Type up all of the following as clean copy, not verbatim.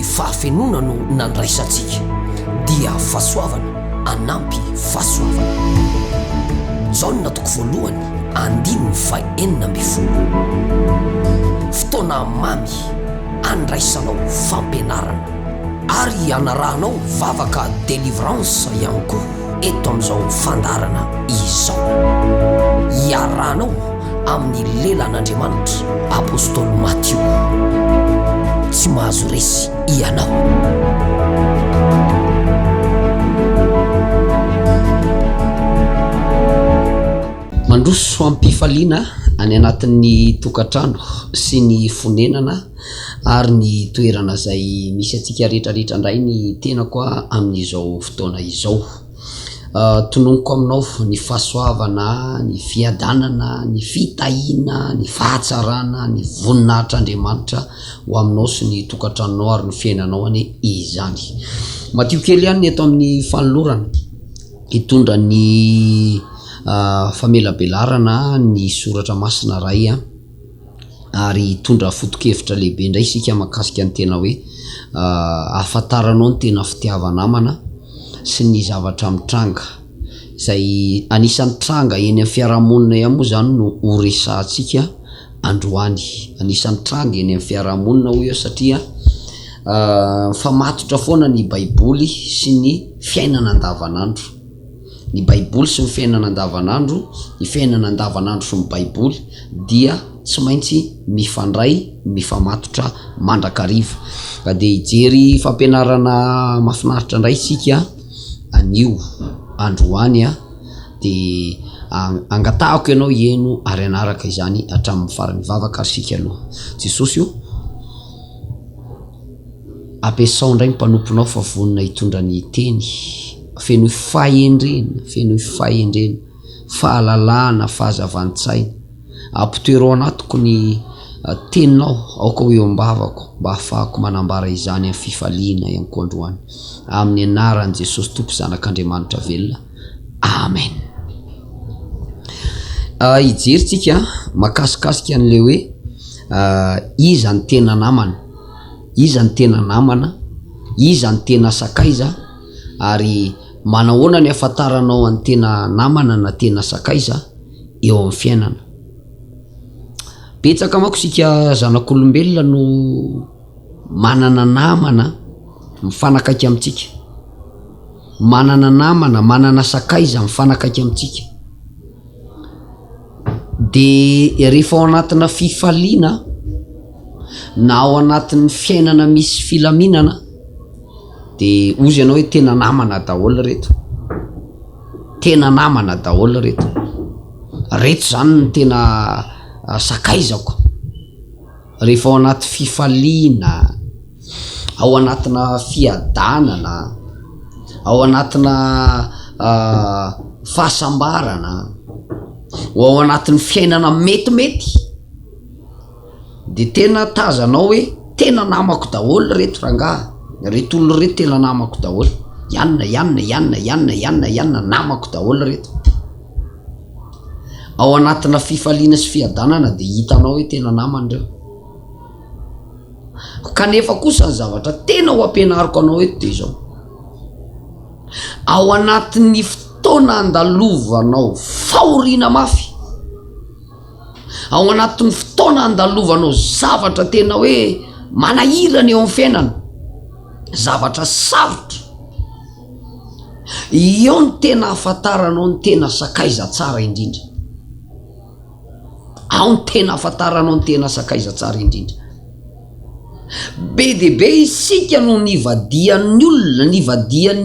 fahafenona no nandraisantsika dia fahasoavana anampy fahasoavana. Jaona toko voalohany 5:40. Fotoana mamy andraisanao fampianarana ary anarahanao vavaka délivrance ihany koa eto amin'izao fandarana izao. Iarahanao amin'ny lelan'Andriamanitra apôstôly Matthieu. Tsy mahazo resy ianao. Mandroso ampifaliana any anatin'ny tokantrano sy ny fonenana ary ny toerana izay misy antsika rehetrarehetra indray ny tena koa amin'izao fotoana izao. Tononoko aminao ny fahasoavana, ny fiadanana, ny fitahiana, ny fahatsarana, ny voninahitr'Andriamanitra ho aminao sy ny tokantranonao ary ny fiainanao any izany. Matio kely ihany eto amin'ny fanolorana hitondra ny famelabelarana ny soratra masina ray ary hitondra fotokevitra lehibe indray isika mahakasika ny tena hoe ahafantaranao ny tena fitiavanamana sy ny zavatra mitranga izay anisan'ny tranga eny amin'ny fiarahamonina ihany moa zany no horesahantsika androany. Anisan'ny tranga eny amin'ny fiarahamonina hoy eo satria famatotra foana ny baiboly sy ny fiainana andavanandro. Ny baiboly sy ny fiainana andavanandro, ny fiainana andavanandro sy ny baiboly dia tsy maintsy mifandray, mifamatotra mandrakariva. Ka dia hijery fampianarana mahafinaritra indray isika anio androany dia angatahako ianao hieno ary anaraka izany hatramin'ny farany vavaka ary sika aloha. Jesosy io ampiasao indray ny mpanomponao fa vonona hitondra ny teny feno fahendrena, fahalalana, fahazavantsaina. Ampitoerao anatiko ny teninao aoka hoe ambavako mba ahafahako manambara izany amin'ny fifaliana ihany koa androany. Amin'ny anaran'i Jesosy Tompo Zanak'Andriamanitra velona. Amen. Hijeritsika makasikasika an'le hoe iza ny tena namana, iza ny tena namana, iza ny tena sakaiza ary manahoana ny ahafantaranao ny tena namana na tena sakaiza eo amin'ny fiainana. Betsaka manko sika zanak'olombelona no manana namana mifanakaiky amintsika, manana namana, manana sakaiza mifanakaiky amintsika. Dia rehefa ao anatina fifaliana na ao anatin'ny fiainana misy filaminana dia ozy ianao hoe tena namana daholo reto, tena namana daholo reto, reto zany ny tena sakaizako. Rehefa ao anaty fifaliana, ao anatina fiadanana, ao anatina fahasambarana, ao anatin'ny fiainana metimety dia tena tazanao hoe tena namako daholo reto rangaha, reto olona reto tena namako daholo, ianna namako daholo reto. Ao anatina fifaliana sy fiadanana dia hitanao hoe tena namandreo. Kanefa kosa ny zavatra tena ho ampianariko anao eto dia izao: ao anatin'ny fotoana andalovanao fahoriana mafy, ao anatin'ny fotoana andalovanao zavatra tena hoe manahirana eo amin'ny fiainana, zavatra sarotra, eo ny tena ahafantaranao ny tena sakaiza tsara indrindra. Ao ny tena ahafantaranao ny tena sakaiza tsara indrindra. Be dia be isika no nivadian'ny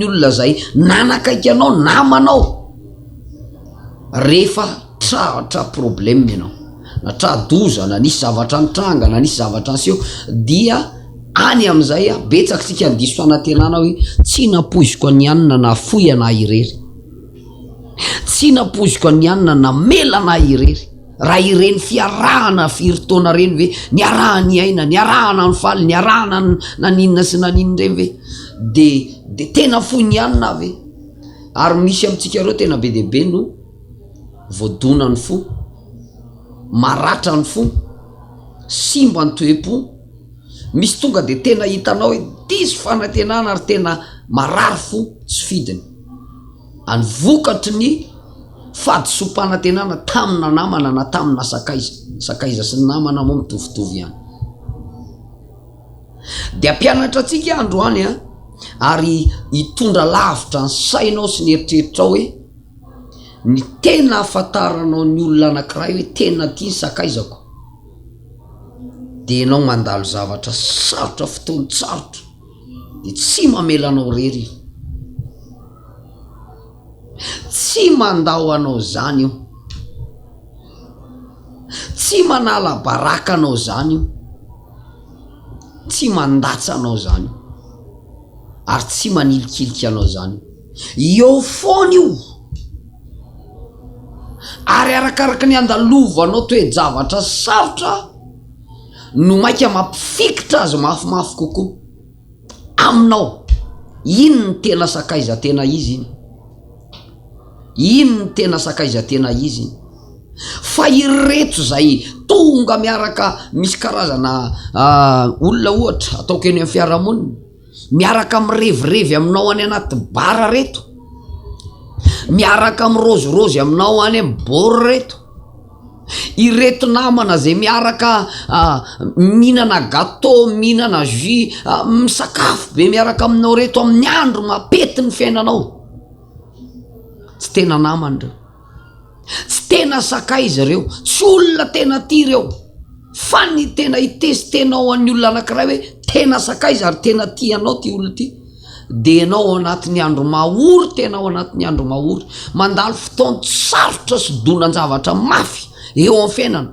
olona zay nanakaiky anao, namanao, rehefa tratra problème ianao, na tradoza, na nisy zavatra nitranga, na nisy zavatra niseho, dia any amin'izay betsaka sika ndiso fanatenana hoe tsy napoiziko ny anina na foy ana irery, tsy napoiziko ny anina na mela ana irery. Raha ireny fiarahana firy-taona reny ve niarahany aina, niarahana ny faly, niarahana naninona sy naninona reny ve de tena foy ny anina ve. Ary misy amintsika reo tena be dia be no voadona ny fo, maratra ny fo, simba ny toe-po, misy tonga de tena hitanao hoe diso fanantenana ary tena marary fo tsy fidiny any vokatry ny fadisom-panantenana tamina namana na tamina sakaiza sy ny namana moa mitovitovy ihany de ampianatra atsika androany a ary hitondra lavitra ny sainao sy ny eritreritrao hoe ny tena afantaranao ny olona anankiray hoe tena tia ny sakaizako de enao mandalo zavatra sarotra fotoany tsarotra de tsy mamelanao rery io tsy mandao anao zany io tsy manala baraka anao zany io tsy mandatsa anao zany io ary tsy manilikiliky anao zany io foana io ary arakaraka ny andalovanao toe zavatra sarotra no maika mampifikitra azy mafimafy kokoa aminao ino ny tena sakaiza tena izy ino ny tena sakaiza tena izy fa ireto zay tonga miaraka misy karazana olona ohatra ataoko eny amin'ny fiarahamonina miaraka mirevirevy aminao any anaty bara reto miaraka mirozorozy aminao any amin'ny bory reto ireto namana zay miaraka mihinana gâteau mihinana jus misakafo be miaraka aminao reto amin'ny andro mapety ny fiainanao tsy tena namana reo tsy tena sakaiza reo tsy olona tena tia reo fa ny tena hitesitenao an'ny olona anankiray hoe tena sakaiza ary tena tianao ty olona ty de enao anatin'ny andro mahory tena ao anatin'ny andro mahory mandalo fotoany sarotra sy donan-javatra mafy eo amin'ny fiainana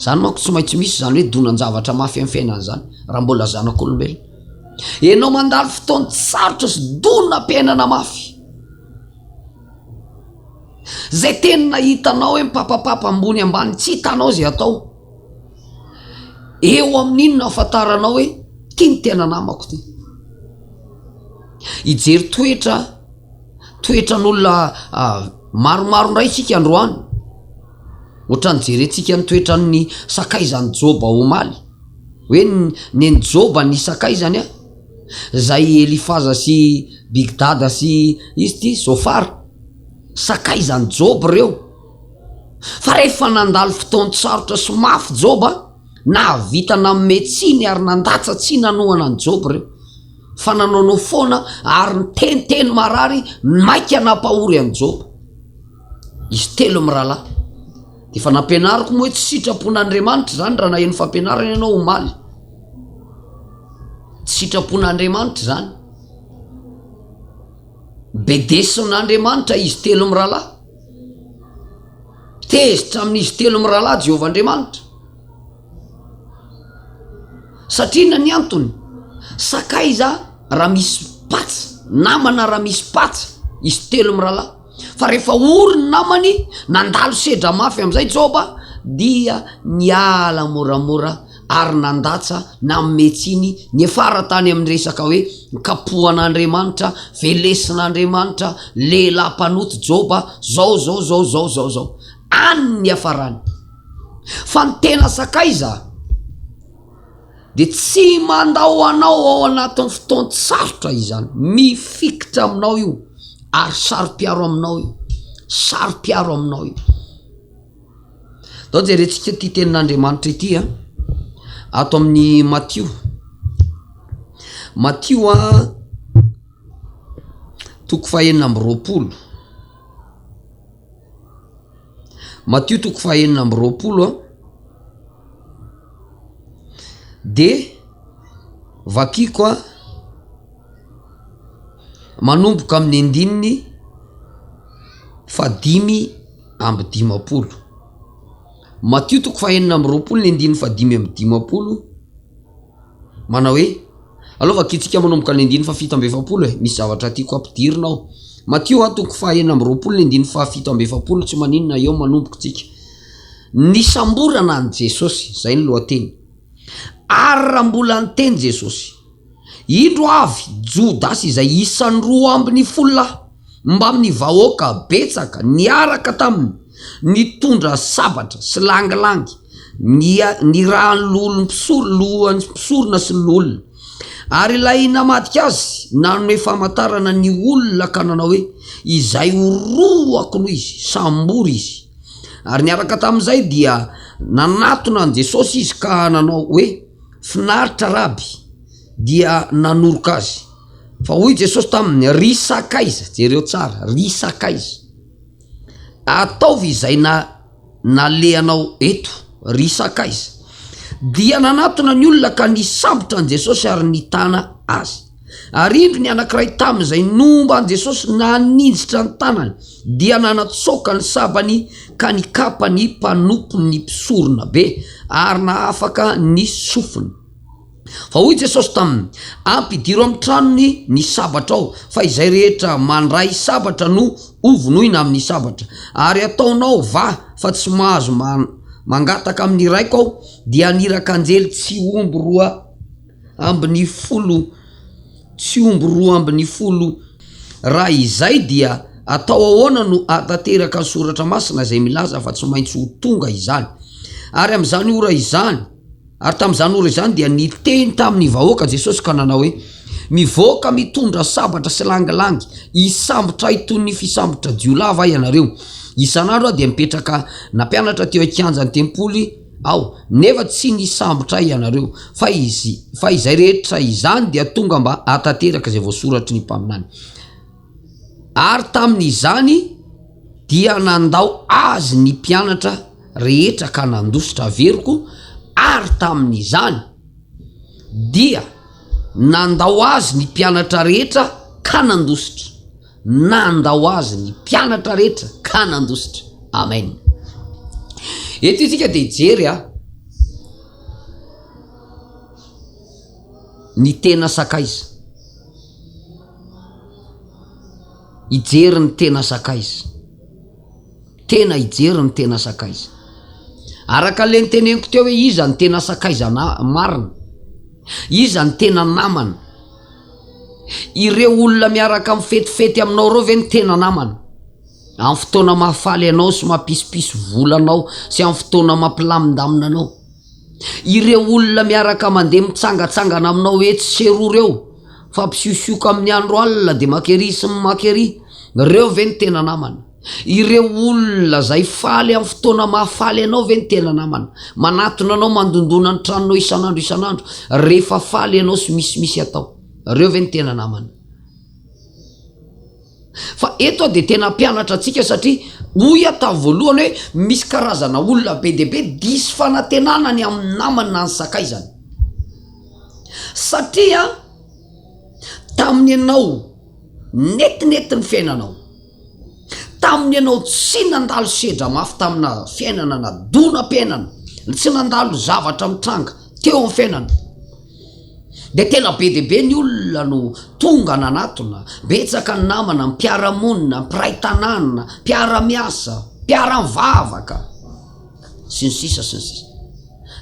zany manko tsy maintsy misy zany hoe donan-javatra mafy amin'ny fiainana zany raha mbola zanak'olombelona enao mandalo fotoany sarotra sy dona-piainana mafy zay tena hitanao hoe mipapapapa ambony ambany tsy hitanao zay atao eo amin'inona afantaranao hoe ty ny tena namako ty ijery toetran'olona maromaro ndray tsika androany ohatra ny jerentsika ny toetran'ny sakaizany joba omaly hoe ny joba ny sakaizany a zay Elifaza sy Bigdada sy izy ty Zofara sakaizany joba reo fa rehefa nandalo fotoany sarotra sy mafy joba na vitana metsiny ary nandatsa tsy nanohana ny joba reo fa nanaonao foana ary ny teniteny marary maika nampahory any joba izy telo mirahalahy de fa nampianariko moa hoe tsy sitrapon'Andriamanitra zany raha naheno fampianarana ianao omaly tsy sitrapon'Andriamanitra zany bedesin'Andriamanitra izy telo mirahalahy tezitra amin'izy telo mirahalahy Jehovahandriamanitra satria na ny antony sakaiza raha misy patsa namana raha misy patsa izy telo mirahalahy fa rehefa ory ny namany nandalo sedra mafy am'izay joba dia niala moramora ary nandatsa na metsiny ny efara tany amin'ny resaka hoe kapohan'Andriamanitra velesin'Andriamanitra lehilahy mpanoty joba zao any ny afarany fa ny tena sakaiza de tsy mandao anao ao anatin'ny fotoany sarotra izany mifikitra aminao io ary saro-piaro aminao io saro-piaro aminao io dao jerentsika ty tenin'Andriamanitra ity a ato amin'ny Matthieu a toko fahaenina amby roapolo Matthieu toko fahaenina amby roapolo a de vakiko a manomboka amin'ny andininy fadimy amby dimapolo Matthieu toko fahaenina amby roapolo ny andininy fadimy amby dimapolo manao hoe alova kitsika manomboka ny andininy fafito amby efapolo misy zavatra tiako ampidirinao Matthieu a toko fahaenina amby roapolo ny andininy fafito amby efapolo tsy maninona eo manomboka tsika ny samborana any Jesosy zay ny lohateny ary raha mbola niteny Jesosy indro avy Jodasy izay isan'ny 12 mba amin'ny vahoaka betsaka niaraka taminy nitondra sabatra sy langilangy ny rahan'ny lolo lohany mpisorona sy ny olona. Ary ilay namadika azy nanome famantarana ny olona ka nanao hoe izay oroako noho izy, sambory izy. Ary niaraka tamin'izay dia nanatona an Jesosy izy ka nanao hoe finaritra raby, dia nanoroka azy. Fa hoy Jesosy taminy, ry sakaiza, jereo tsara, ry sakaiza, ataovy izay naleanao eto, ry sakaiza. Dia nanatona ny olona ka nisambotra an Jesosy ary nitana azy. Ary indro ny anankiray tamin'izay nomba an Jesosy nanindritra ny tanany, dia nanatsoka ny sabany ka nikapa ny mpanompo ny mpisorona be ary naafaka ny sofiny. Fa hoy Jesosy taminy, ampidiro amin'ny tranony ny sabatra ao, fa izay rehetra mandray sabatra no ovonoina amin'ny sabatra. Ary ataonao fa tsy mahazo mangataka amin'ny raiko ao, dia niraka anjely tsy omby roa ambiny folo. Raha izay dia atao ahoana no atateraka ny soratra masina izay milaza fa tsy maintsy ho tonga izany. Ary amin'izany ora izany, ary tamin'izany ora izany dia niteny tamin'ny vahoaka Jesosy ka nanao hoe mivoaka mitondra sabatra sy langilangy, isambotra itony ny fisambotra jiolava ianareo. Isan'andro dia mipetraka nampianatra teo an-kianjan'ny tempoly aho, nefa tsy nisambotra ianareo, fa izay rehetra izany dia tonga mba atateraka izay voasoratry ny mpaminany. Ary tamin'izany dia nandao azy ny mpianatra rehetra ka nandositra averiko, ary tamin'izany dia nandao azy ny mpianatra rehetra ka nandositra. Nandao azy ny mpianatra rehetra ka nandositra. Amen. Eto isika dia jery ny tena sakaiza. Ijery ny tena sakaiza. Tena ijery ny tena sakaiza. Araka le niteneniko teo hoe iza ny tena sakaiza marina, iza ny tena namana. Ireo olona miaraka mifetifety aminao reo ve ny tena namana? Amin'ny fotoana mahafaly anao sy mampisipisi volanao sy amin'ny fotoana mampilamindamina anao. Ireo olona miaraka mandeha mitsangatsangana aminao hoe tsy seroa reo, fa mpisiosioka amin'ny andro alina dia makery sy makery, reo ve ny tena namana? Ireo olona zay faly amin'ny fotoana mahafaly anao ve ny tena namana? Manatona anao mandondona ny tranonao isan'andro, rehefa faly anao sy misimisy atao, reo ve ny tena namana? Fa eto dia tena mpianatra antsika, satria hoy tamin'ny voalohany hoe misy karazana olona be dia be disy fanantenanany amin'ny namany na ny sakaizany. Satria tamin'ny ianao netinety ny fiainanao, tamin'ny ianao tsy nandalo sedra mafy tamina fiainana nadona-piainana, tsy nandalo zavatra mitranga teo amin'ny fiainana, dia tena be dia be ny olona no tonga nanatona, betsaka ny namana, mpiaramonina, mpiray tanàna, mpiara-miasa, mpiara-mivavaka sy ny sisa.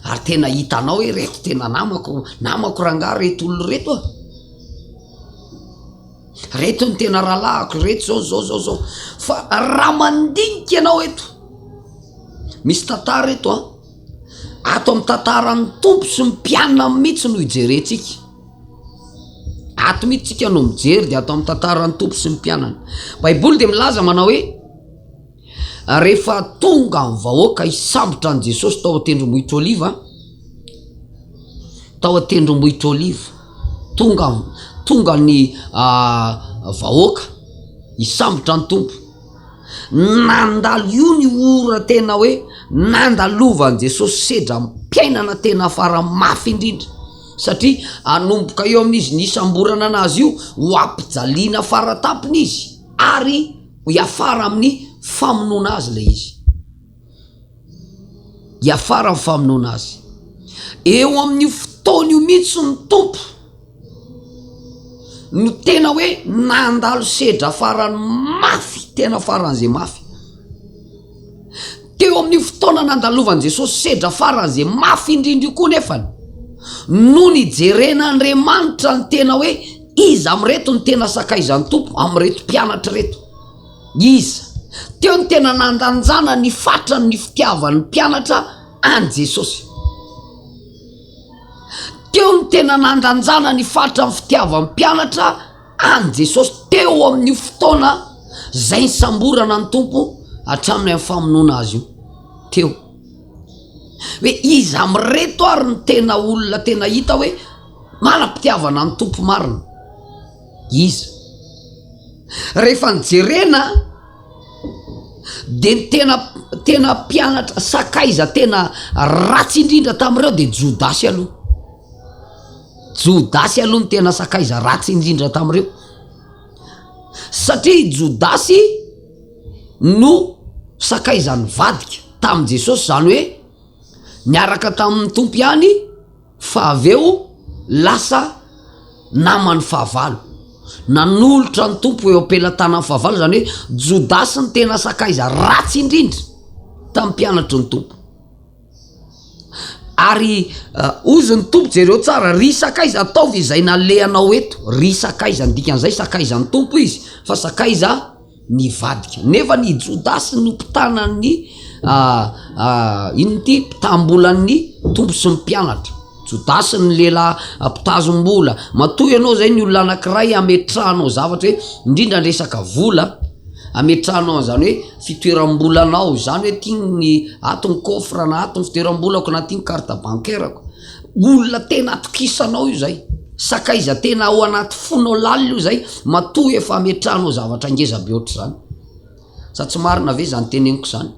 Ary tena hitanao hoe reto tena namako rangahy, reto olona reto reto ny tena rahalahako, reto zao. Fa raha mandinika ianao eto, misy tantara eto ato amin'ny tantaran'ny tompo sy mpianina mihitsy no ijerentsika. Ato mihitsy tsika no mijery, dia ato amin'ny tantaran'ny tompo sy mpianana. Baiboly dia milaza manao hoe rehefa tonga ny vahoaka isambotra an Jesosy tao atendrombohitra oliva, tonga ny vahoaka isambotra ny tompo, nandalo io ny ora tena hoe nandalova an Jesosy sedra mpiainana tena fara mafy indrindra, satria anomboka eo amin'izy nisamborana anazy io ho ampijaliana faratapony izy, ary hiafara amin'ny famonoana azy le izy, hiafara amin'ny famonoana azy. Eo amin'ny fotoana io mihitsy ny tompo no tena hoe nandalo sedra farany mafy, tena faran'izay mafy. Teo amin'ny fotoana nandalovan'i Jesosy sedra faran'izay mafy indrindra koa, nefany no nijerena Andriamanitra ny tena hoe iza amin'reto ny tena sakaizan'ny tompo, amin'reto mpianatra reto. Iza teo ny tena nandanjana ny fatrany ny fitiavan'ny mpianatra any Jesosy. Teo ny tena nandanjana ny fatra amin'ny fitiavan'ny mpianatra any Jesosy teo amin'ny fotoana zay ny samborana ny tompo hatraminy amin'ny famonoana azy io teo. Hoe iza amireto ary ny tena olona tena hita hoe manam-pitiavana ny tompo marina. Iza rehefa nijerena de ny tena mpianatra sakaiza tena ratsy indrindra tamin'ireo de Jodasy aloha. Jodasy aloha ny tena sakaiza ratsy indrindra tamin'ireo, satria Jodasy no sakaiza nivadika tamin'i Jesosy, zany hoe niaraka tamin'ny tompo ihany fa aveo lasa namany fahavalo, nanolotra ny tompo eo am-pelantanany fahavalo. Zany hoe Jodasy ny tena sakaiza ratsy indrindra tamin'ny mpianatry ny tompo. Ary ozy ny tompo jereo tsara, ry sakaiza ataovy izay nalehanao eto, ry sakaiza ndikan'izay sakaiza ny tompo izy fa sakaiza nivadika. Nefa ny Jodasy no mpitanany ino ty mpitambolan'ny tompo sy ny mpianatra. Jodasy ny lehilahy mpitazom-bola. Matoy ianao zay ny olona anankiray ametrahanao zavatra hoe indrindra ny resaka vola, ametrahanao zany hoe fitoeram-bolanao, zany hoe tiany ato ny coffre na ato ny fitoeram-bolako na tiany carte bancaire-ko. Olona tena atokisanao io zay, sakaiza tena ao anaty fonao lalina io zay, matoy efa ametrahanao zavatra ngeza be ohatry zany. Sa tsy marina ve zany teneniko zany?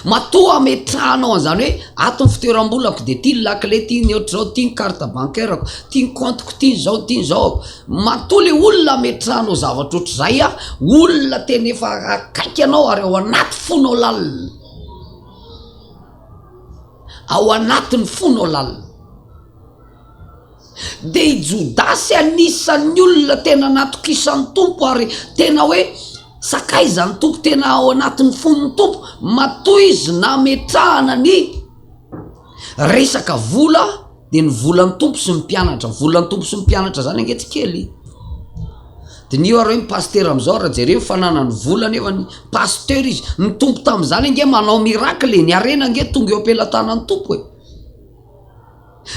Matoa ametrahanao an'izany hoe ato ny fitoeram-bolako de tia lakle, tiany ohatry zao, tiany carte bancaire-ko, tiany compte-ko, tiany zao, tiany zao. Matoa le olona ametrahanao zavatra ohatry zay olona tena efa akaiky anao ary ao anaty fonao lalina, ao anatin'ny fonao lalina. De i Jodasy anisan'ny olona tena natokisan'ny tompo ary tena hoe sakaiza ny tompo tena ao anatin'ny fon'ny tompo. Matoy izy nametrahana ny resaka vola de ny volan'ny tompo sy ny mpianatra. Volan'ny tompo sy ny mpianatra zany angetsikely. De nio ary hoe ny pasteur am'izao raha jereo fananany vola nefa ny pasteur izy, ny tompo tamin'izany nge manao miracle, ny arena nge tonga eo am-pelantanan'ny tompo e.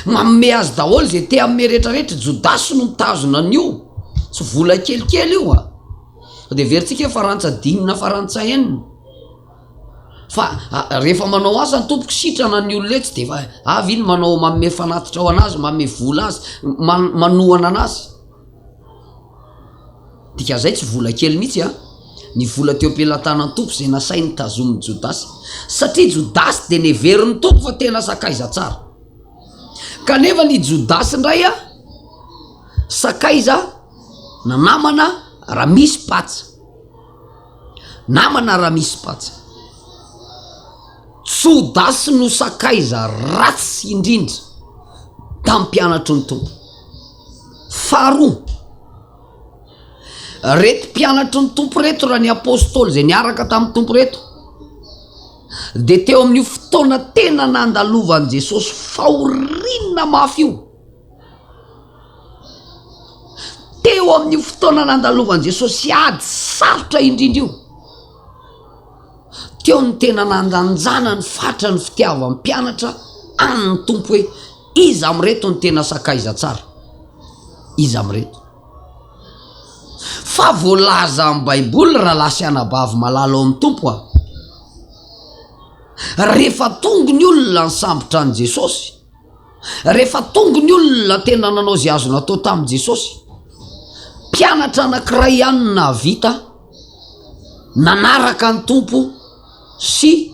Manome azy daholo zay te amin'ny rehetrarehetra. Jodasy no mitazona an'io, tsy vola kelikely io de veritsika farantsa 5 na farantsa 4. Fa rehefa manao asa ny tompoko sitrana ny olona etsy de fa avy iny manao manome fanatitra ao anazy, manome vola azy, manohana anazy. Dika zay tsy vola kely mihitsy ny vola teo am-pelantanan'ny tompo zay nasainy tazomin'ny Jodasy, satria Jodasy de neverin'ny tompo fa tena sakaiza tsara. Kanefa ny Jodasy ndray sakaiza na namana raha misy patsa, namana raha misy patsa. Jodasy no sakaiza ratsy indrindra tamin'ny mpianatry ny tompo. Faharoa, reto mpianatry ny tompo reto raha ny apôstôly zay niaraka tamin'ny tompo reto de teo amin'ny fotoana tena nandalovan'i Jesosy fahorinana mafy io. Teo amin'ny fotoana nandalovan'i Jesosy ady sarotra indrindra io. Teo ny tena nandanjana ny fatra ny fitiavan'ny mpianatra amin'ny tompo hoe iza amireto ny tena sakaiza tsara, iza amireto. Fa voalaza amin'ny baiboly raha lasy anabavy malalo ao amin'ny tompo rehefa tonga ny olona ny sambotra an' Jesosy, rehefa tonga ny olona tena nanao zay azo natao tamin'i Jesosy, mpianatra anankiray ihany nahavita nanaraka ny tompo sy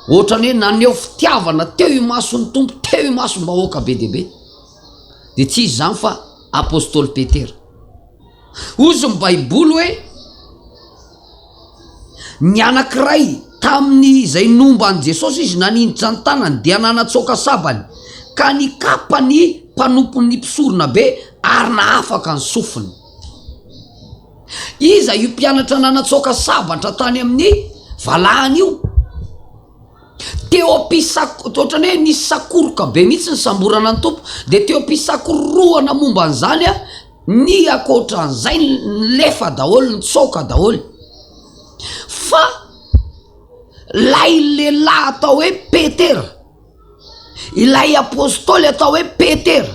ohatrany hoe naneho fitiavana teo imason'ny tompo, teo imasombahoaka be dia be. De tsy izy zany fa apôstôly Petera. Ozy ny baiboly hoe ny anankiray tamin'ny zay nomba an' Jesosy izy naninditra ny tanany dia nanatsoaka sabany ka nikapa ny mpanompon'ny mpisorona be ary naafaka ny sofiny. Iza io mpianatra nanatsoaka sabatra tany amin'ny valahany io? Teo ohatrany hoe nisy sakoroka be mihitsy ny samborana ny tompo, de teo ampisakoroana momba an'izany ny akoatran'izay nilefa daholo, nitsoaka daholo. Fa lay lehilahy atao hoe ilay apôstôly atao hoe Petera,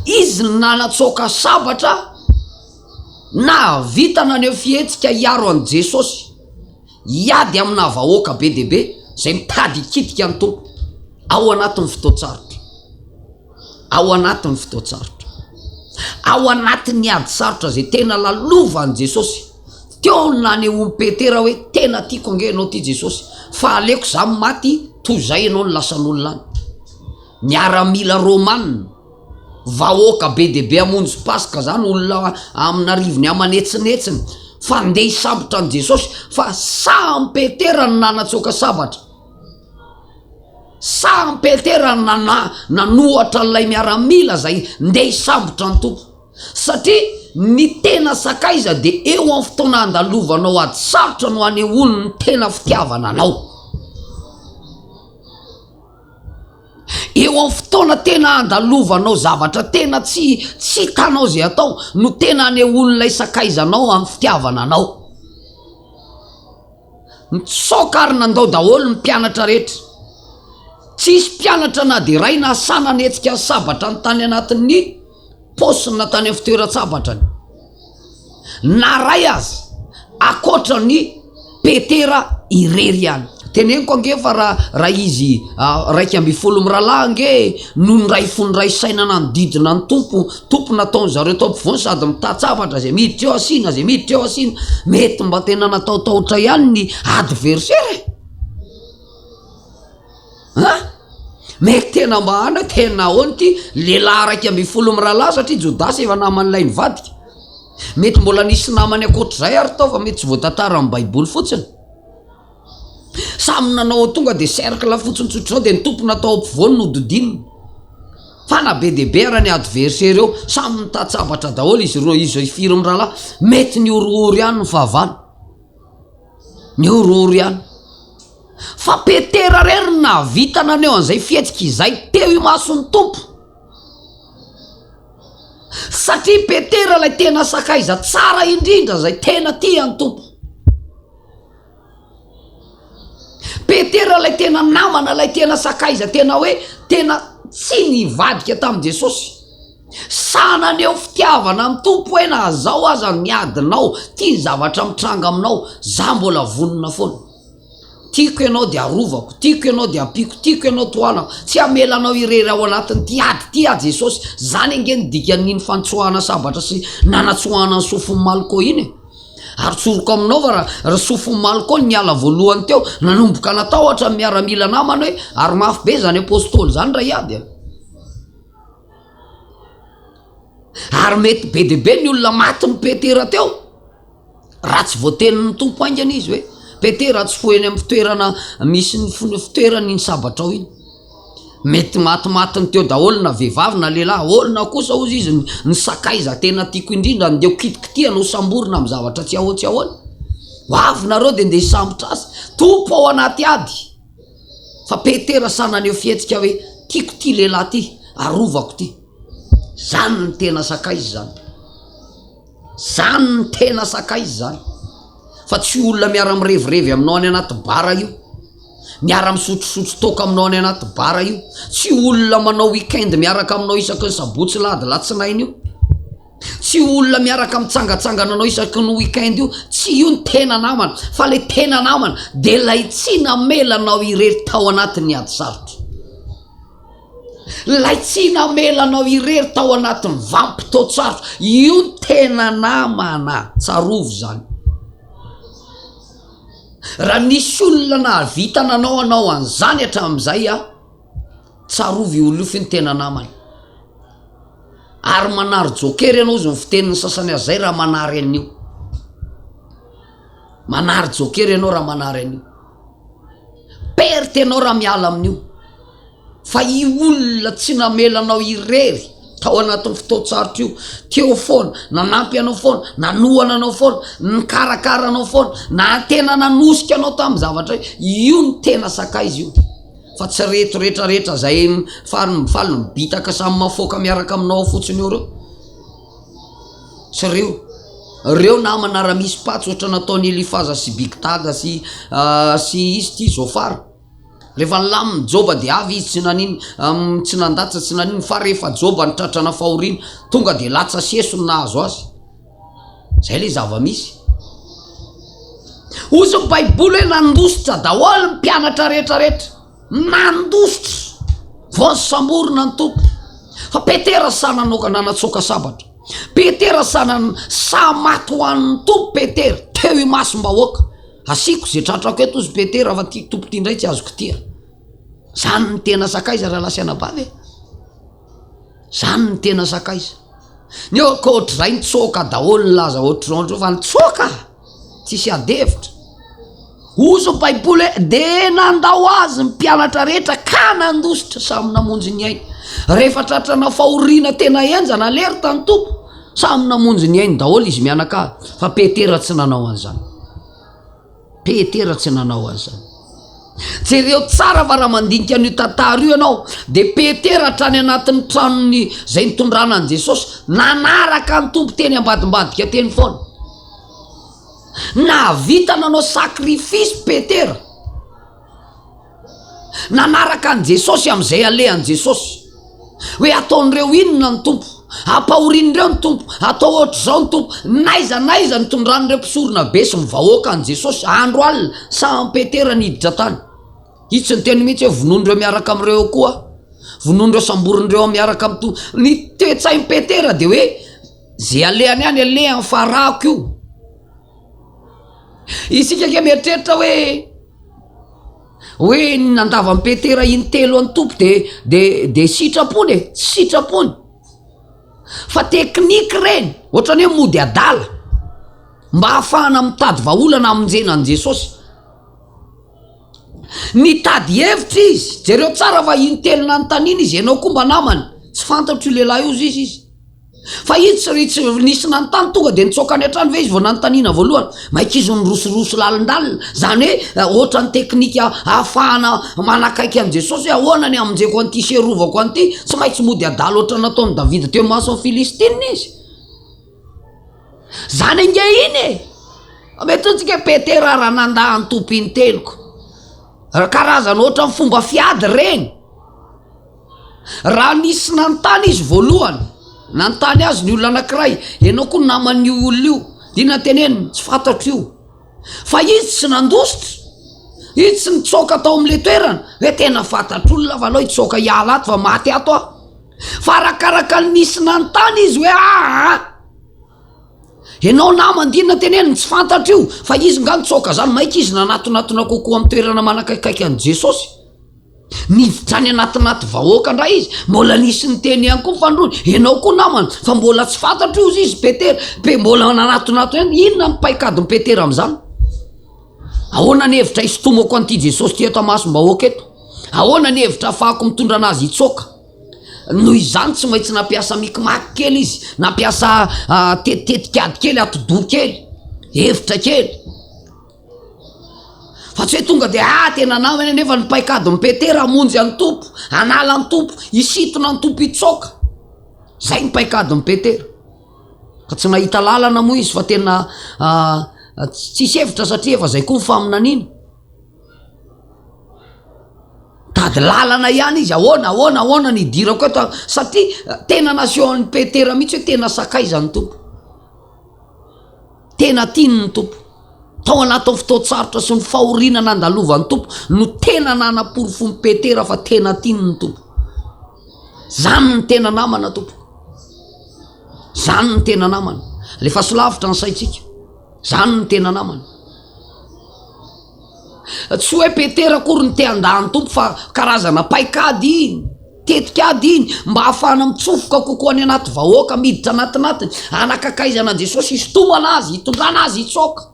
izy nanatsoaka sabatra na vita naneo fihetsika hiaro an' Jesosy hiady amina vahoaka be deaibe zay mitady hikitika ny tompo ao anatin'ny fotoatsarotra, ao anatin'ny fotoatsarotra, ao anatin'ny ady sarotra zay tena lalova an' Jesosy. Teo nanehoan'i Petera hoe tena tiako ange anao ty Jesosy, fa aleko za maty toy zay ianao ny lasan'olona any. Miaramila Romanina, vahoaka be deaibe amonjy Paska zany, olona amina rivony amanetsinetsiny fa ndeha hisambotra an' Jesosy, fa samy Petera ny nanatsoaka sabatra, samy Petera nanohatra n'lay miaramila zay ndeha hisambotra ny tompo, satria ny tena sakaiza de eo amin'ny fotoana andalovanao ady sarotra no anehoany ny tena fitiavana anao. Eo amin'ny fotoana tena andalovanao zavatra tena tsy hitanao zay atao no tena anehoan'lay sakaizanao amin'ny fitiavana anao. Mitsoka ary nandao daholo ny mpianatra rehetra, tsisy mpianatra na de ray na sanany etsika sabatra ny tany anatin'ny posina tany amin'ny fitoeran-tsabatrany na ray azy akoatra ny Petera irery ihany. Teneniko ange fa raha izy raiky amby folo miralahy ange no ny ray fonray saina nanodidina ny tompo nataony zareo tao ampovoany sady mitatsabatra zay miditra eo asina, zay miditra eo asina, mety mba tena nataotaotra ihany ny adversaire mety tena mba ana tena ahoany ty lehilahy raiky amby folo miralahy, satria Jodasy efa naman'ilay nivadika, mety mbola nisy namany akoatr'izay ary tao fa mety tsy voatantara amin'ny baiboly fotsiny. Samy nanao tonga de cercle fotsiny tsotrao de ny tompo natao ampovoany no dodininy, fa na be deaibe ara ny adversaire eo samy mitatsabatra daholo izy roa izy firy miralahy, mety ny orooro ihany ny fahavana, ny orooro ihany. Fa Petera rery na vita naneo an'izay fihetsika izay teo imason'ny tompo, satria Petera lay tena sakaiza tsara indrindra zay tena tian'ny tompo. Petera lay tena namana, lay tena sakaiza tena hoe tena tsy nivadika tamin'i Jesosy, sananeo fitiavana amin'ny tompo hoe na zao aza miadinao tia zavatra mitranga aminao, za mbola vonona foana, tiako ianao de arovako, tiako ianao de ampiko, tiako ianao toanako, tsy amelanao irery ao anatiny tiady tia Jesosy. Zany ange ny dikan'iny fantsoahana sabatra sy nanatsoahana ny sofiny maliko iny. Ary tsoroko aminao fa raha sofiny maliko ny ala voalohany teo nanomboka natao ohatra miaramila namana hoe ary mafy be zany apôstôly zany raha iady. Ary mety be deaibe ny olona maty ny Petera teo raha tsy voatenin'ny tompo aingana izy hoe Petera tsy foeny amin'ny fitoerana misy ny fitoerany ny sabatra ao iny, mety matimatiny teo daholo na vehivavy na lehilahy, olona kosa ozy izy ny sakaiza tena tiako indrindra ndeo kitikitia no samborina amin'ny zavatra tsy ahoa tsy ahoany. Hoavy nareo de ndeha hisambotra azy, tompo ao anaty ady. Fa Petera sananeo fihetsika hoe tiako ty lehilahy ty, arovako ty. Zany ny tena sakaiza zany, zany ny tena sakaiza zany. Fa tsy olona miara mirevirevy aminao any anaty bara io, miara misotrosotro toka aminao any anaty bara io, tsy olona manao weekend miaraka aminao isaky ny sabotsy lady latsinainy io, tsy olona miaraka mitsangatsangana anao isaky ny weekend io, tsy io ny tena namana. Fa le tena namana de lay tsy namelanao irery tao anatin'ny ady sarotra, lay tsy namelanao irery tao anatin'ny vampitoatsarotra, io ny tena namana. Tsarovo zany. Raha nisy olona na vita nanao anao an'izany hatramin'izay tsarovy olo io fe ny tena namany. Ary manary jokery ianao izy ny fitenin'ny sasany azay raha manary an'io, manary jokery ianao raha manary an'io, perte ianao raha miala amin'io. Fa i olona tsy namelanao irery tao anatin'ny fotoatsarotra io, teo foana, nanampy anao foana, nanohana anao foana, nikarakara anao foana, na tena nanosika anao tamin'ny zavatra io ny tena sakaiza io. Fa tsy reto rehetrarehetra zay faly mibitaka samy mafoaka miaraka aminao fotsiny eo reo. Sy reo namana raha misy patsy ohatra nataony Elifaza sy Bigtada sy izy ty Zofara, rehefa nylamy joba de avy izy tsy naniny tsy nandatsa tsy naniny fa rehefa joba nitratrana fahoriana tonga de latsa seso ny nahazo azy zay le zava-misy ozy ny baiboly hoe nandositra daholo ny mpianatra rehetrarehetra nandositra vao samborona ny tompo fa petera sananao nanatsoka sabatra petera sanany samaty ho an'ny tompo petera teo i masom-bahoaka asiko zay tratrako eto izy petera fa ty tompo ty indray tsy azoko tia zany ny tena sakaiza raha lasiana bavy zany ny tena sakaiza ny ka ohatr'izay nitsoka daholo ny laza ohatr'zao fa nitsoka tsisy adevitra ozy ny baiboly hoe de nandao azy ny mpianatra rehetra ka nandositra samy namonjy ny ainy rehefa tratrana fahoriana tena enjana lery tany tompo samy namonjy ny ainy daholo izy mianaka fa petera tsy nanao an'izany petera tsy nanao an'izany jereo tsara fa raha mandinika an'io tantara io ianao de petera hatrany anatin'ny tranony zay nitondrana an' Jesosy nanaraka ny tompo teny ambadimbadika teny foana navita nanao sakrifisy petera nanaraka an' Jesosy am'izay alehan' Jesosy hoe ataon'ireo inona ny tompo ampahorin'ireo ny tompo atao ohatr'izao ny tompo naiza ny tondran'ireo mpisorona be sy mivahoaka an' Jesosy andro alina samy petera niditra tany izy tsy ny teny mihitsy hoe vonondreo miaraka am'ireo koa vonondreo samborindreo miaraka amy tompo ny toetsainy petera de hoe zay alehany any alehany farako io isika ke mieritreritra hoe nandava ny petera intelo any tompo de sitrapony sitrapony fa teknika reny ohatrany hoe mody adala mba hahafahana mitady vaolana amonjena an' Jesosy nitady hevitra izy jereo tsara fa intelo nanontaniana izy ianao koa mba namany tsy fantatro io lehilahy io izy fa izy tsy nisy nanontany tonga de nitsokany hatrany ve izy vao nanontaniana voalohany maika izy nirosoroso lalindalina zany hoe ohatra ny teknika ahafahana manakaiky an' Jesosy hoe ahoana ny amonjeko an'ity serovako an'ity tsy maintsy mody adala ohatra nataon'ny Davida teo maso ny Filistina izy zany ange iny mety otsika petera raha nandahan'ny tompo inteloko karazana ohatra ny fomba fiady reny raha nisy nanontany izy voalohany nanontany azy ny olona anankiray ianao koa naman'io olona io dina teneny tsy fantatro io fa izy tsy nandositra izy tsy nitsoka tao am'le toerana hoe tena fantatr'olona fa alao hitsoka hiala ato fa maty ato ah fa arakaraka ny nisy nanontany izy hoe ianao namany dina teneny tsy fantatro io fa izy nga nitsoka zany maika izy nanatonatona kokoa amy toerana manakaikaiky an' Jesosy nivitrany anatinaty vahoaka ndray izy mbola nisy ny teny ihany koa mifandrony ianao koa namany fa mbola tsy fantatro io izy petera mbola nanatonato eny inona ny paikadiny petera am'izany ahoana ny hevitra isotomako an'ity Jesosy ty eto amasom-bahoaka eto ahoana ny hevitra ahafahako mitondra anazy hitsoka noho izany tsy maintsy nampiasa mikimaky kely izy nampiasa tetitetikady kely atodo kely hevitra kely fa tsy hoe tonga de tena namany nefa ny paikady ny petera amonjy an'ny tompo anala ny tompo isitona ny tompo hitsoka zay ny paikady ny petera ka tsy nahita lalana moa izy fa tena tsisy hevitra satria efa zay koa mifaminaniana tady lalana ihany izy ahoana ny dirako eto satria tena nasehoan'ny petera mihitsy hoe tena sakaiza ny tompo tena tiny ny tompo tao anaty fotoatsarotra sy ny fahoriana nandalovan'ny tompo no tena nanaporofony petera fa tena tiny ny tompo zany ny tena namana tompo zany ny tena namana lefa solavitra ny saitsika zany ny tena namana tsy hoe petera kory ny te andahany tompo fa karazana paikady iny tetikady iny mba hahafahana mitsofoka kokoa ny anaty vahoaka miditra anatinatiny anakakaizana Jesosy isotomana azy hitondrana azy hitsoka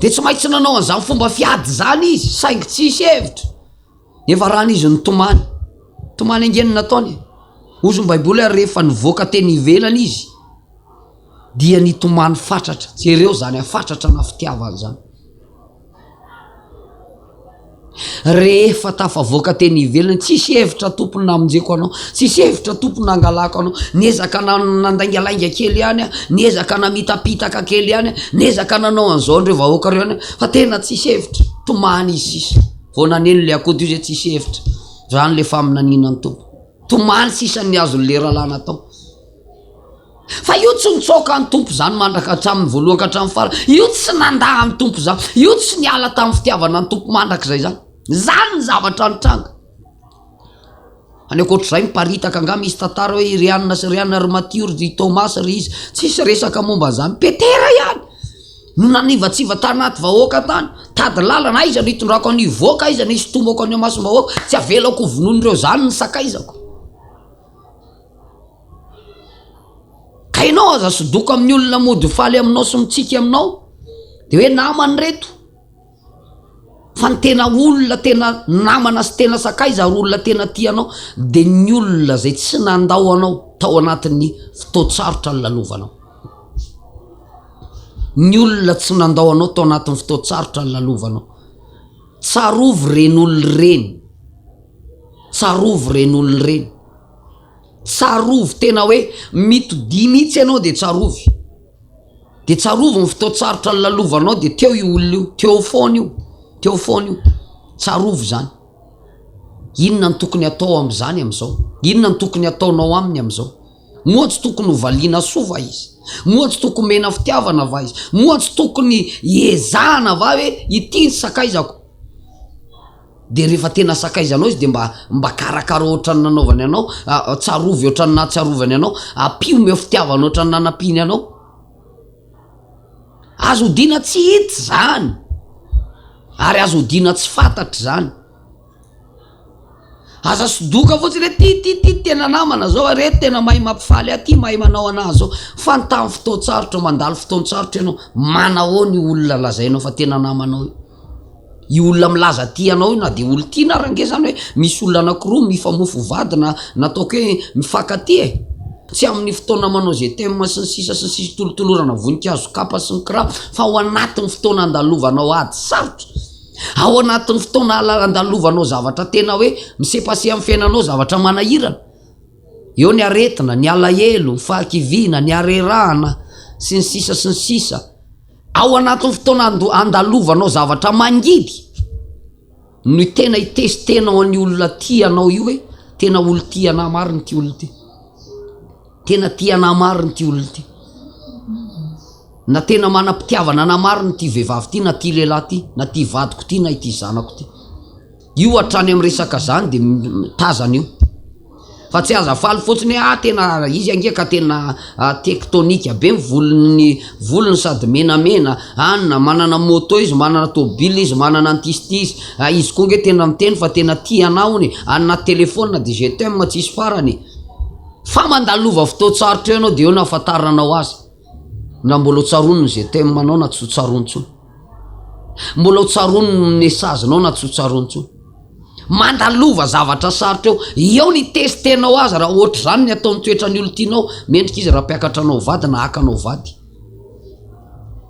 de tsy maintsy nanao an'izany fomba fiady zany izy saingy tsisy hevitra nefa raha n'izy nitomany angeniny nataony ozy ny baiboly ary rehefa nivoaka teny ivelany izy dia nitomany fatratra jereo zany afatratra na fitiavany zany rehefa tafavoaka teny ivelany tsisy hevitra tompony namonjeko anao tsisy hevitra tompony nangalako anao niezaka nandaingalainga kely ihany niezaka namitapitaka kely ihany niezaka nanao an'izao ndreo vahoaka reo ihany fa tena tsisy hevitra tomany izy sisa vao naneno le akody io zay tsisy hevitra zany le faminanina ny tompo tomany sisa ny azo le rahalana tao fa io tsy mitsoka ny tompo zany mandraka hatramin'ny voalohany ka hatramin'ny fara io tsy nandaha amin'ny tompo zany io tsy niala tamin'ny fitiavana ny tompo mandrak'izay zany ny zavatra nitranga any akoatr'izay miparitaka anga misy tantara hoe Rianna sy Rianna ry Matio ry Thomas ry izy tsisy resaka momba zany petera ihany no nanivatsiva tanaty vahoaka tany tady lalana aiza no hitondrako any voaka aiza no hisy tombako any masom-bahoaka tsy avelako vonon'ireo zany ny sakaizako ka ianao aza sodoko amin'ny olona mody faly aminao sy mitsiky aminao de hoe namany reto fa ny tena olona tena namana sy tena sakaiza ary olona tena tianao de ny olona zay tsy nandao anao tao anatin'ny fotoatsarotra ny lalovanao ny olona tsy nandao anao tao anatin'ny fotoatsarotra ny lalovanao tsarovy ren'olona reny tsarovy ren'olona reny tsarovy tena hoe mitodi mihitsy ianao de tsarovy ny fotoatsarotra ny lalovanao de teo io olona io teo foana io tsarovy zany inona ny tokony atao am'zany am'izao inona ny tokony ataonao aminy am'izao moa tsy tokony hovaliana sova izy moa tsy tokony mena fitiavana va izy moa tsy tokony ezahana va hoe ity ny sakaizako de rehefa tena sakaizanao izy de mba karakara ohatrany nanaovany anao tsarovy ohatrany natsarovany anao apiome fitiavana ohatrany nanapiny anao azo odina tsy hity zany ary azo odina tsy fantatry zany aza sodoka fotsiny hoe ty tena namana zao re tena mahay mampifaly aty mahay manao anazy zao fa ny tamin'ny fotoatsarotra mandalo fotoatsarotra ianao manao ny olona lazainao fa tena namanao i olona milaza ty anao io na de olo ty na range zany hoe misy olona anakiroa mifamofo vady na nataoko hoe mifankaty tsy amin'ny fotoana manao zay tema sy ny sisa tolotolorana voninkazo kapa sy ny kiraro fa ao anatin'ny fotoana andalovanao ady sarotra ao anatin'ny fotoana andalovanao zavatra tena hoe misepase amin'ny fiainanao zavatra manahirana eo ny aretina ny alahelo ny fahakiviana ny arerahana sy ny sisa ao anatin'ny fotoana andalovanao zavatra mangidy no tena hitesteanao any olona tianao io hoe tena olo tiana mariny ty olo ty tena tiana mariny ty olo ty na tena manam-pitiavana na mariny ty vehivavy ty na ty lehilahy ty na ty vadiko ty na ity zanako ty io hatrany amin'ny resaka zany de tazana io fa tsy aza faly fotsiny tena izy angeka tena tektonika be volony sady menamena anina manana moto izy manana tobile izy manana antisty izy koa nge tena miteny fa tena tianaony anina telefona de je t'aime tsisy farany fa mandalova fotoatsarotra ianao de eo nafantaranao azy na mbola tsaronony je t'aime anao na tsy tsarontsony mbola tsaronony messagenao na tsy tsarontsony mandalova zavatra sarotra eo ny testenao azy raha ohatra zany ny ataony toetrany olo tianao mendrika izy raha mpiakatra anao vady na hakanao vady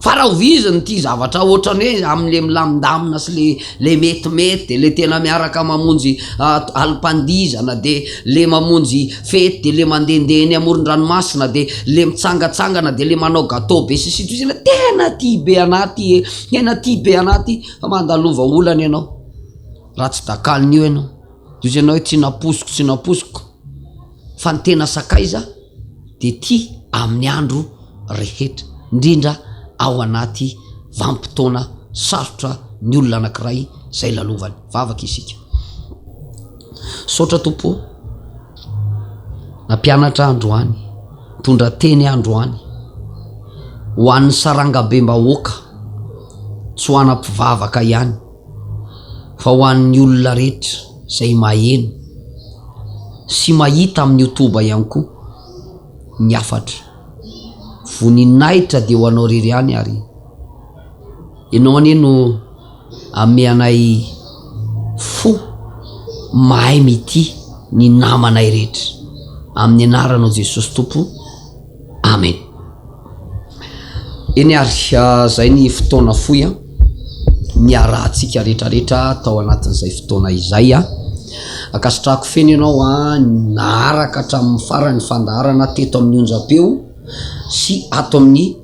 fa raha oviziny ty zavatra ohatrany hoe am'le milamindamina sy le metimety le tena miaraka mamonjy alipandizana de le mamonjy fety de le mandendeny amoron-dranomasina de le mitsangatsangana de le manao gâteau be sisitoizina tena ty be anaty fa mandalova olana ianao raha tsy dakaliny io ianao izy ianao hoe tsy naposiko fa ny tena sakaiza de ty amin'ny andro rehetra indrindra ao anaty vampitoana sarotra ny olona anakiray zay lalovany vavaka isika sotra tompo nampianatra androany tondra teny androany ho an'ny sarangabe mbahoaka tsy ho ana-mpivavaka ihany fa ho an'ny olona rehetra zay maheno sy mahita amin'ny youtube ihany koa ny afatra voninahitra de ho anao rery any ary ianao anie no ameanay fo mahay mity ny namanay rehetra amin'ny anaranao Jesosy tompo amen eny ary zay ny fotoana foy miarahantsika rehetrarehetra tao anatin'izay fotoana izay akasitrahako feny ianao naharaka hatramin'ny farany fandaharana teto amin'ny onjam-peo sy ato amin'ny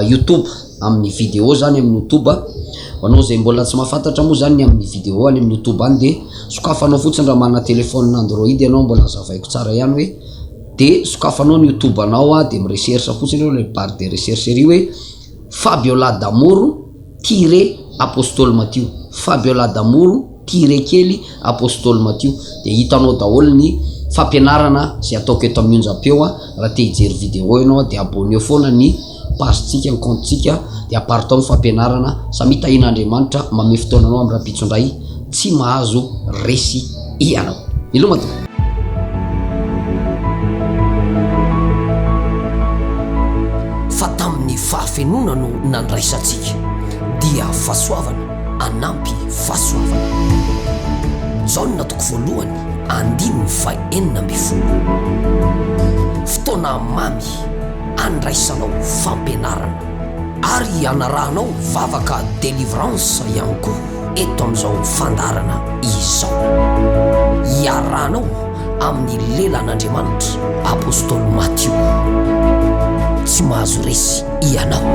youtube amin'ny vidéo zany amin'ny youtube anao zay mbola tsy mahafantatra moa zany amin'ny vidéo any amin'ny YouTube any de sokafanao fotsiny raha mana téléphone Android anao mbola azavaiko tsara ihany hoe de sokafanao ny YouTube anao de mirecherche fotsiny eo le barre de recherche ery hoe Fabiola Damour tiré apostole Matthieu, Fabiola Damour tiré kely apostole Matthieu de hitanao daholo ny fampianarana zay ataoko eto amin'ny onjam-peo raha te hijery vidéo ianao de abonné foana ny page-tsika ny compte-tsika de apartao ny fampianarana samy tahin'Andriamanitra mame fotoananao amin'ny rapitsondray tsy mahazo resy ianao. Miloma to. Fa tamin'ny fahafenona no nandraisantsika dia fahasoavana anampy fahasoavana. Jaona toko voalohany 9:40. Fotoana mamy andraisanao fampianarana ary anarahanao vavaka délivrance ihany koa eto amin'izao fandarana izao. Iarahanao amin'ny lelan'Andriamanitra apôstôly Matthieu. Tsy mahazo resy ianao.